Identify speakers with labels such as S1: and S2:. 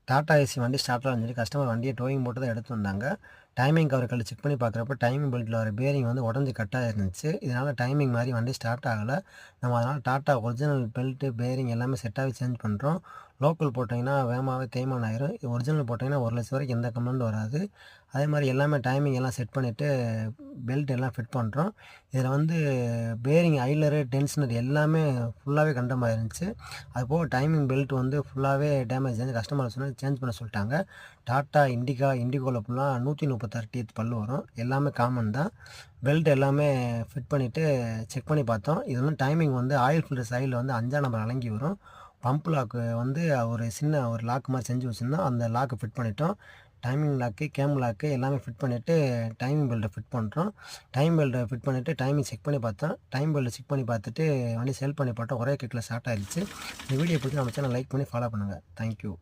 S1: Tata AC வண்டி start ஆகலன்னு சொல்லி customer வண்டியை டோயிங் போட்டு தான் எடுத்து வந்தாங்க. டைமிங் கவர் கழட்டி செக் பண்ணி பார்க்குறப்ப டைமிங் பெல்ட்டில் வர பேரிங் வந்து உடஞ்சி கட்டாக இருந்துச்சு. இதனால் டைமிங் மாதிரி வண்டி ஸ்டார்ட் ஆகலை. நம்ம அதனால் டாட்டா ஒரிஜினல் பெல்ட்டு பேரிங் எல்லாமே செட்டாகவே சேஞ்ச் பண்ணுறோம். லோக்கல் போட்டிங்கன்னா வேகமாகவே தேய்மானம் ஆயிரும். ஒரிஜினல் போட்டிங்கன்னா 1,00,000 வரைக்கும் எந்த கம்ப்ளைண்ட்டும் வராது. அதே மாதிரி எல்லாமே டைமிங் எல்லாம் செட் பண்ணிவிட்டு பெல்ட் எல்லாம் ஃபிட் பண்ணுறோம். இதில் வந்து பேரிங் ஐலரு, டென்ஷனர் எல்லாமே ஃபுல்லாகவே கண்டமாக இருந்துச்சு. அதுபோக டைமிங் பெல்ட் வந்து ஃபுல்லாகவே டேமேஜ் ஆச்சு. கஸ்டமர் சொன்னால் சேஞ்ச் பண்ண சொல்லிட்டாங்க. டாட்டா இண்டிகோவில் ஃபுல்லாக 136 டீத் பல்லு வரும். எல்லாமே காமன் தான். பெல்ட் எல்லாமே ஃபிட் பண்ணிவிட்டு செக் பண்ணி பார்த்தோம். இது வந்து டைமிங் வந்து ஆயில் ஃபில்டர் சைடில் வந்து 5ஆம் நம்பர் அலங்கி வரும். பம்ப் லாக்கு வந்து ஒரு லாக் மாதிரி செஞ்சு வச்சுருந்தோம். அந்த லாக்கு ஃபிட் பண்ணிட்டோம். டைமிங் லாக்கு, கேம் லாக்கு எல்லாமே ஃபிட் பண்ணிவிட்டு டைமிங் பெல்ட்டை ஃபிட் பண்ணுறோம். டைம் பெல்ட்டை ஃபிட் பண்ணிவிட்டு டைமிங் செக் பண்ணி பார்த்தோம். டைம் பெல்ட்டை செக் பண்ணி பார்த்துட்டு வண்டி சேல் பண்ணி பார்த்தோம். ஒரே கிக்கில் ஸ்டார்ட் ஆகிடுச்சு. இந்த வீடியோ பிடிச்சி நம்ம சேனல் லைக் பண்ணி ஃபாலோ பண்ணுங்கள். தேங்க்யூ.